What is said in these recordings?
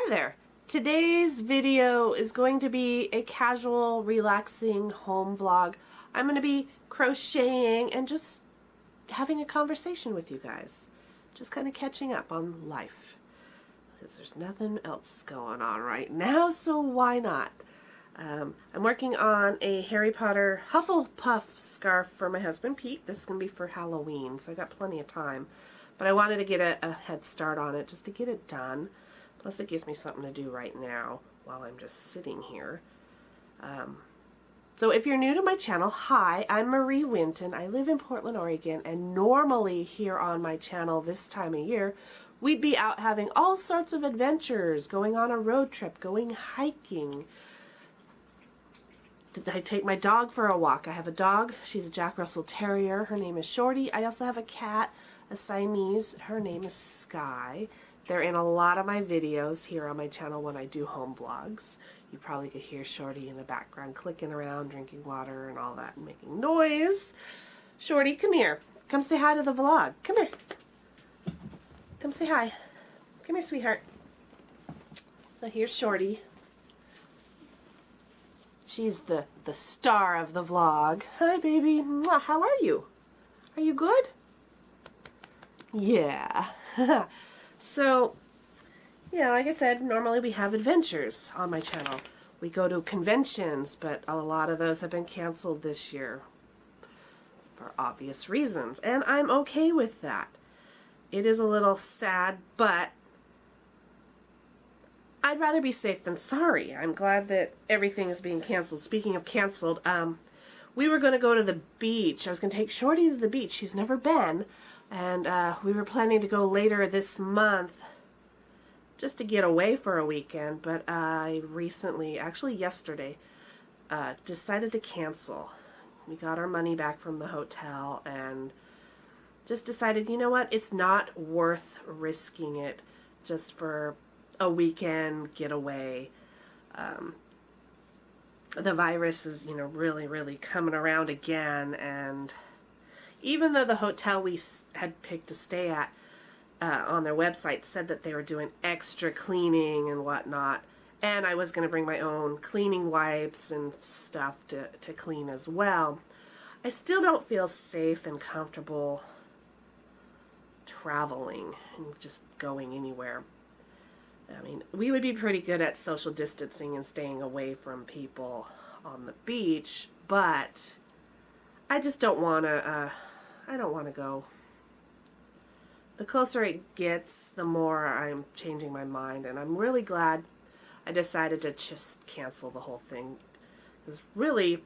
Hi there. Today's video is going to be a casual, relaxing home vlog. I'm going to be crocheting and just having a conversation with you guys. Just kind of catching up on life. Because there's nothing else going on right now, so why not? I'm working on a Harry Potter Hufflepuff scarf for my husband Pete. This is going to be for Halloween, so I got plenty of time. But I wanted to get a head start on it just to get it done. Plus it gives me something to do right now while I'm just sitting here. So if you're new to my channel, hi, I'm Marie Winton. I live in Portland, Oregon, and normally here on my channel this time of year, we'd be out having all sorts of adventures, going on a road trip, going hiking. I take my dog for a walk. I have a dog. She's a Jack Russell Terrier. Her name is Shorty. I also have a cat, a Siamese. Her name is Sky. They're in a lot of my videos here on my channel when I do home vlogs. You probably could hear Shorty in the background clicking around, drinking water and all that and making noise. Shorty, come here. Come say hi to the vlog. Come here. Come say hi. Come here, sweetheart. So here's Shorty. She's the star of the vlog. Hi, baby. Mwah. How are you? Are you good? Yeah. So, yeah, like I said, normally we have adventures on my channel. We go to conventions, but a lot of those have been canceled this year for obvious reasons, and I'm okay with that. It is a little sad, but I'd rather be safe than sorry. I'm glad that everything is being canceled. Speaking of canceled, we were going to go to the beach. I was going to take Shorty to the beach. She's never been. And we were planning to go later this month just to get away for a weekend. But I recently, actually yesterday, decided to cancel. We got our money back from the hotel and just decided, you know what, it's not worth risking it just for a weekend getaway. The virus is, you know, really coming around again, and even though the hotel we had picked to stay at on their website said that they were doing extra cleaning and whatnot, and I was going to bring my own cleaning wipes and stuff to clean as well, I still don't feel safe and comfortable traveling and just going anywhere. I mean, we would be pretty good at social distancing and staying away from people on the beach, but I just don't want to, I don't want to go. The closer it gets, the more I'm changing my mind, and I'm really glad I decided to just cancel the whole thing. Because really,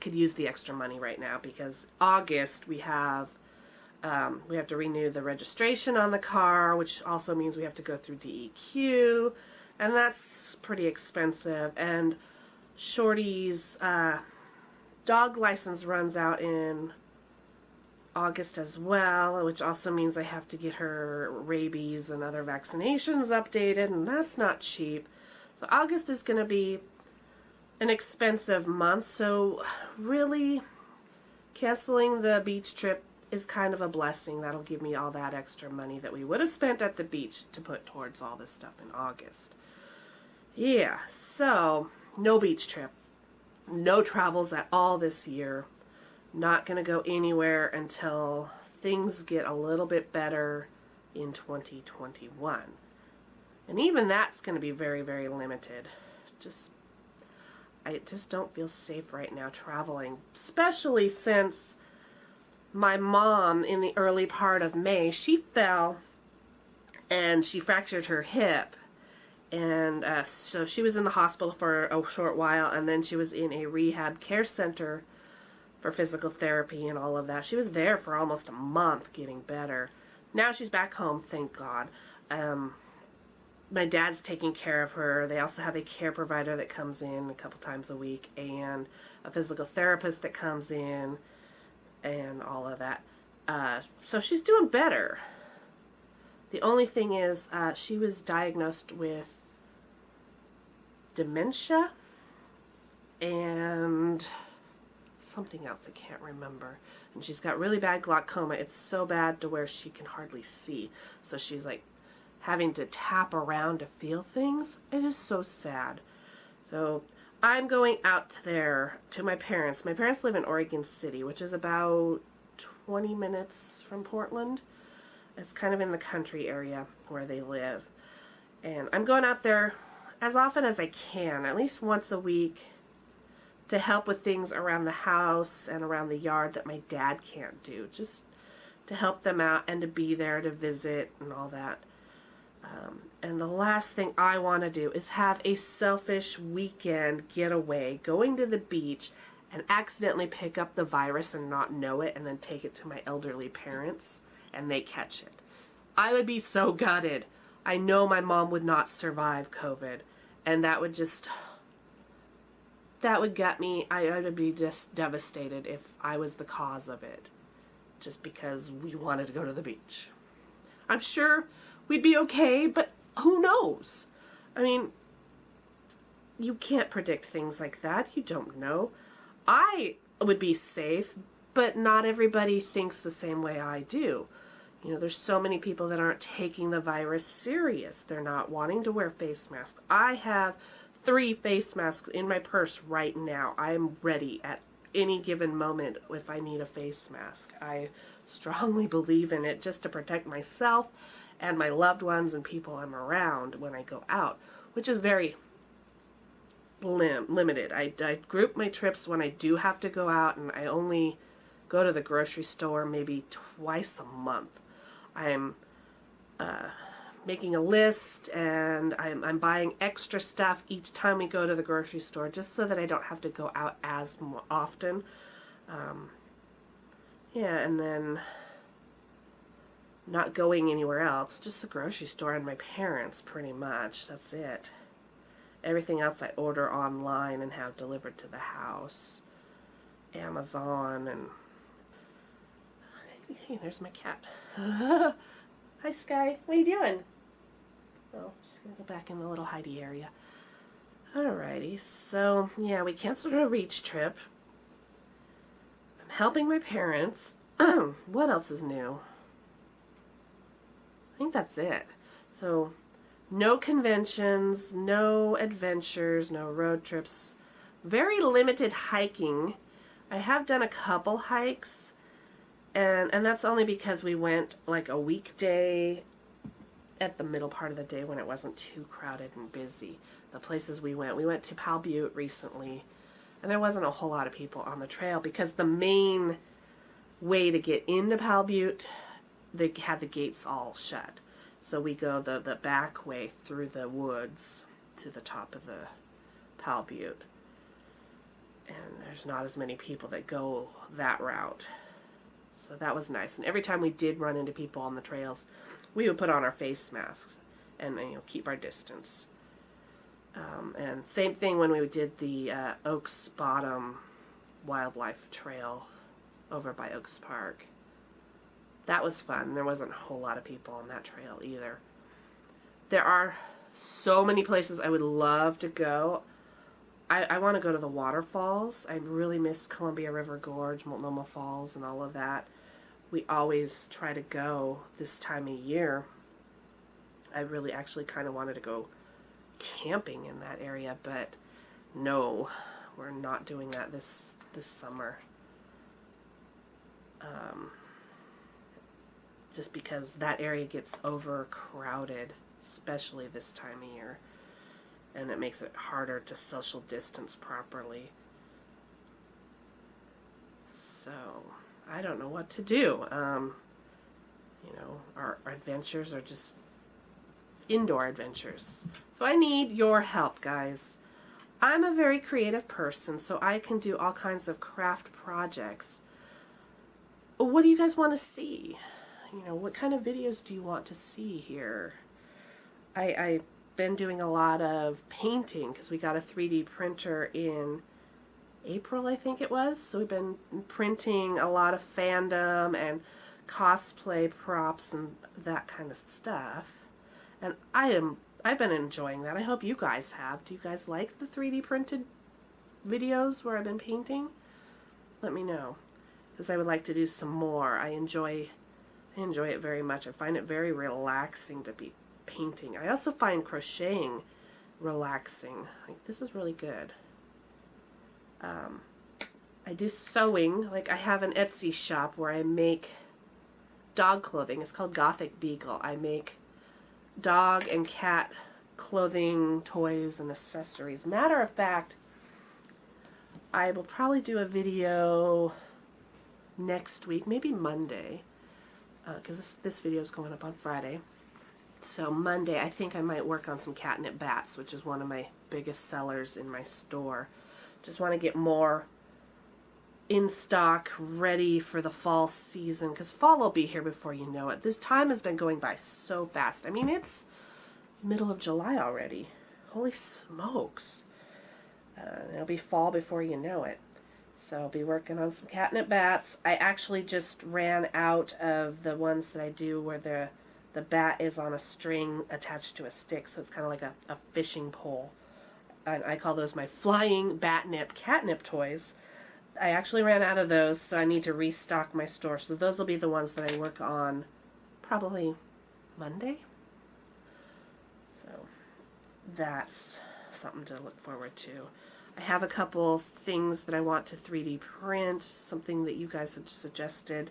could use the extra money right now, because August we have to renew the registration on the car, which also means we have to go through DEQ, and that's pretty expensive. And Shorty's dog license runs out in August as well, which also means I have to get her rabies and other vaccinations updated, and that's not cheap. So August is going to be an expensive month, so really canceling the beach trip is kind of a blessing. That'll give me all that extra money that we would have spent at the beach to put towards all this stuff in August. Yeah, so no beach trip. No travels at all this year. Not going to go anywhere until things get a little bit better in 2021. And even that's going to be very limited. I just don't feel safe right now traveling, especially since my mom, in the early part of May, she fell and she fractured her hip. And so she was in the hospital for a short while, and then she was in a rehab care center for physical therapy and all of that. She was there for almost a month getting better. Now she's back home, thank God. My dad's taking care of her. They also have a care provider that comes in a couple times a week, and a physical therapist that comes in, and all of that. So she's doing better. The only thing is she was diagnosed with dementia and something else I can't remember. And she's got really bad glaucoma. It's so bad to where she can hardly see. So she's like having to tap around to feel things. It is so sad. So I'm going out there to my parents. My parents live in Oregon City, which is about 20 minutes from Portland. It's kind of in the country area where they live. And I'm going out there as often as I can, at least once a week, to help with things around the house and around the yard that my dad can't do. Just to help them out and to be there to visit and all that. And the last thing I want to do is have a selfish weekend getaway, going to the beach and accidentally pick up the virus and not know it and then take it to my elderly parents and they catch it. I would be so gutted. I know my mom would not survive COVID, and that would gut me. I would be just devastated if I was the cause of it, just because we wanted to go to the beach. I'm sure we'd be okay, but who knows? I mean, you can't predict things like that. You don't know. I would be safe, but not everybody thinks the same way I do. You know, there's so many people that aren't taking the virus serious. They're not wanting to wear face masks. I have 3 face masks in my purse right now. I am ready at any given moment if I need a face mask. I strongly believe in it just to protect myself and my loved ones and people I'm around when I go out, which is very limited. I group my trips when I do have to go out, and I only go to the grocery store maybe twice a month. I'm making a list, and I'm buying extra stuff each time we go to the grocery store, just so that I don't have to go out as often. Yeah, and then not going anywhere else, just the grocery store and my parents, pretty much. That's it. Everything else I order online and have delivered to the house. Amazon, and hey, there's my cat. Hi, Sky. What are you doing? Oh, she's gonna go back in the little hidey area. Alrighty, so yeah, we canceled our beach trip. I'm helping my parents. What else is new? I think that's it. So, no conventions, no adventures, no road trips. Very limited hiking. I have done a couple hikes, and that's only because we went like a weekday at the middle part of the day when it wasn't too crowded and busy. The places we went to Powell Butte recently, and there wasn't a whole lot of people on the trail because the main way to get into Powell Butte, they had the gates all shut. So we go the back way through the woods to the top of the Powell Butte. And there's not as many people that go that route. So that was nice. And every time we did run into people on the trails, we would put on our face masks and keep our distance. And same thing when we did the Oaks Bottom Wildlife Trail over by Oaks Park. That was fun. There wasn't a whole lot of people on that trail either. There are so many places I would love to go. I want to go to the waterfalls. I really miss Columbia River Gorge, Multnomah Falls, and all of that. We always try to go this time of year. I really actually kind of wanted to go camping in that area, but no, we're not doing that this summer. Just because that area gets overcrowded, especially this time of year, and it makes it harder to social distance properly. So I don't know what to do. Our adventures are just indoor adventures. So I need your help, guys. I'm a very creative person, so I can do all kinds of craft projects. What do you guys want to see? What kind of videos do you want to see here? I've been doing a lot of painting because we got a 3D printer in April, I think it was. So we've been printing a lot of fandom and cosplay props and that kind of stuff. And I've been enjoying that. I hope you guys have. Do you guys like the 3D printed videos where I've been painting? Let me know, because I would like to do some more. I enjoy it very much. I find it very relaxing to be painting. I also find crocheting relaxing. Like, this is really good. I do sewing. Like, I have an Etsy shop where I make dog clothing. It's called Gothic Beagle. I make dog and cat clothing, toys, and accessories. Matter of fact, I will probably do a video next week, maybe Monday, because this video is going up on Friday. So Monday, I think I might work on some catnip bats, which is one of my biggest sellers in my store. Just want to get more in stock, ready for the fall season, because fall will be here before you know it. This time has been going by so fast. I mean, it's middle of July already. Holy smokes. It'll be fall before you know it. So I'll be working on some catnip bats. I actually just ran out of the ones that I do where the bat is on a string attached to a stick, so it's kind of like a fishing pole. And I call those my flying batnip catnip toys. I actually ran out of those, so I need to restock my store. So those will be the ones that I work on probably Monday. So that's something to look forward to. I have a couple things that I want to 3D print, something that you guys had suggested.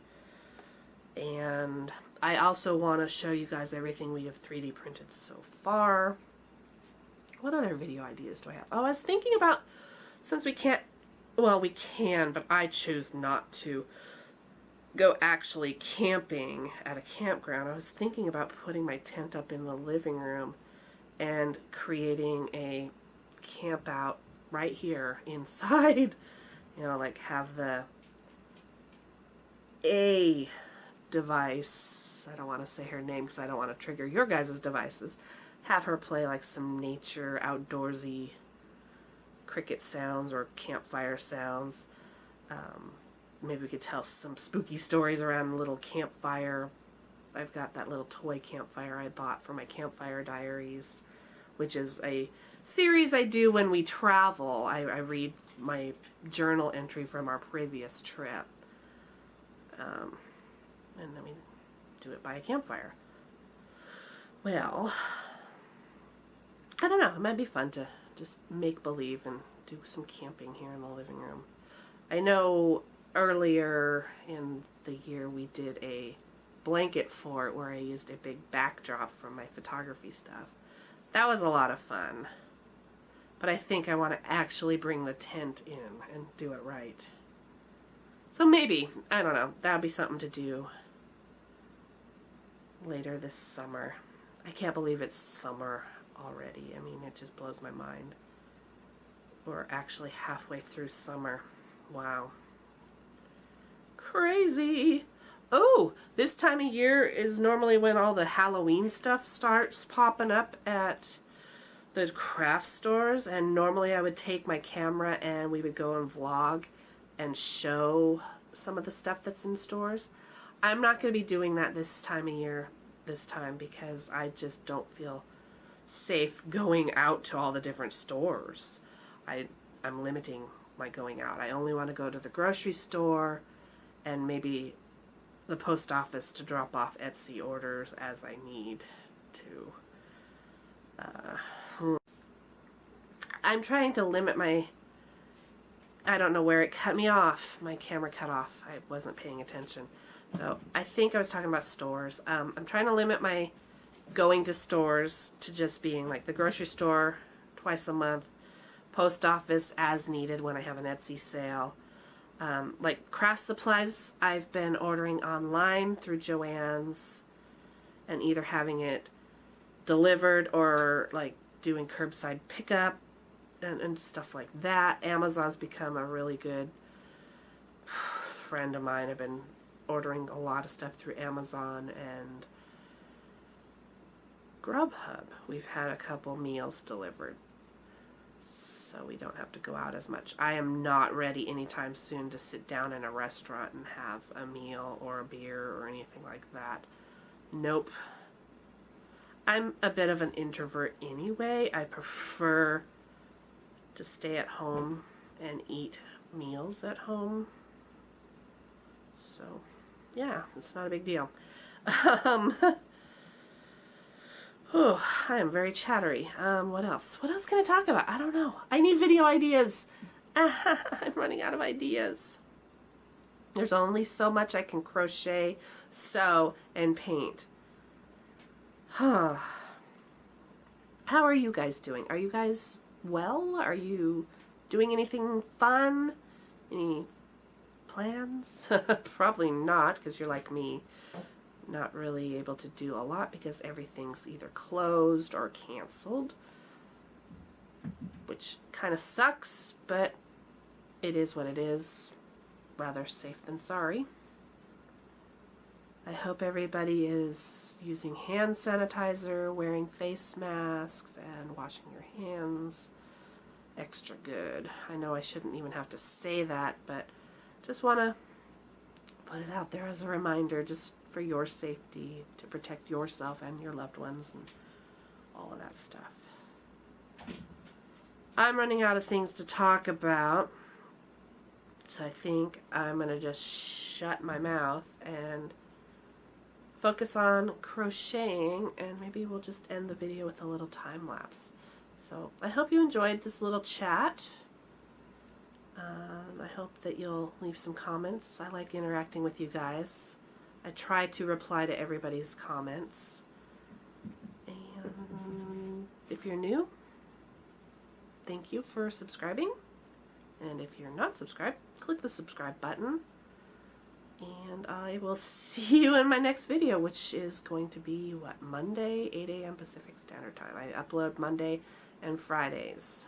And I also want to show you guys everything we have 3D printed so far. What other video ideas do I have? Oh, I was thinking about, since we can't, well, we can, but I choose not to go actually camping at a campground. I was thinking about putting my tent up in the living room and creating a camp out right here inside. You know, like have the A device, I don't want to say her name because I don't want to trigger your guys' devices, have her play like some nature, outdoorsy cricket sounds or campfire sounds. Maybe we could tell some spooky stories around a little campfire. I've got that little toy campfire I bought for my Campfire Diaries, which is a series I do when we travel. I read my journal entry from our previous trip. And then we do it by a campfire. Well, I don't know. It might be fun to just make believe and do some camping here in the living room. I know earlier in the year we did a blanket fort where I used a big backdrop from my photography stuff. That was a lot of fun. But I think I want to actually bring the tent in and do it right. So maybe, I don't know, that'd be something to do later this summer. I can't believe it's summer already. I mean, it just blows my mind. We're actually halfway through summer. Wow. Crazy. Oh, this time of year is normally when all the Halloween stuff starts popping up at the craft stores, and normally I would take my camera and we would go and vlog and show some of the stuff that's in stores. I'm not going to be doing that this time of year this time because I just don't feel safe going out to all the different stores. I'm limiting my going out. I only want to go to the grocery store and maybe the post office to drop off Etsy orders as I need to. I'm trying to limit my, I don't know where it cut me off. My camera cut off. I wasn't paying attention. So I think I was talking about stores. I'm trying to limit my going to stores to just being like the grocery store twice a month, post office as needed when I have an Etsy sale. Like craft supplies, I've been ordering online through Joann's and either having it delivered or like doing curbside pickup and stuff like that. Amazon's become a really good friend of mine. I've been ordering a lot of stuff through Amazon and Grubhub. We've had a couple meals delivered, so we don't have to go out as much. I am not ready anytime soon to sit down in a restaurant and have a meal or a beer or anything like that. Nope. I'm a bit of an introvert anyway. I prefer to stay at home and eat meals at home. So, yeah, it's not a big deal. Oh, I am very chattery. What else? What else can I talk about? I don't know. I need video ideas. I'm running out of ideas. There's only so much I can crochet, sew, and paint. How are you guys doing? Are you guys well? Are you doing anything fun? Any plans? Probably not, because you're like me. Not really able to do a lot because everything's either closed or canceled, which kind of sucks, but it is what it is. Rather safe than sorry. I hope everybody is using hand sanitizer, wearing face masks, and washing your hands extra good. I know I shouldn't even have to say that, but just want to put it out there as a reminder, just for your safety, to protect yourself and your loved ones and all of that stuff. I'm running out of things to talk about, so I think I'm going to just shut my mouth and focus on crocheting, and maybe we'll just end the video with a little time lapse. So I hope you enjoyed this little chat. I hope that you'll leave some comments. I like interacting with you guys. I try to reply to everybody's comments. And if you're new, thank you for subscribing. And if you're not subscribed, click the subscribe button. And I will see you in my next video, which is going to be, what, Monday, 8 a.m. Pacific Standard Time. I upload Monday and Fridays.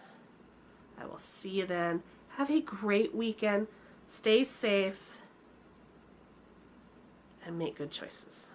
I will see you then. Have a great weekend. Stay safe. And make good choices.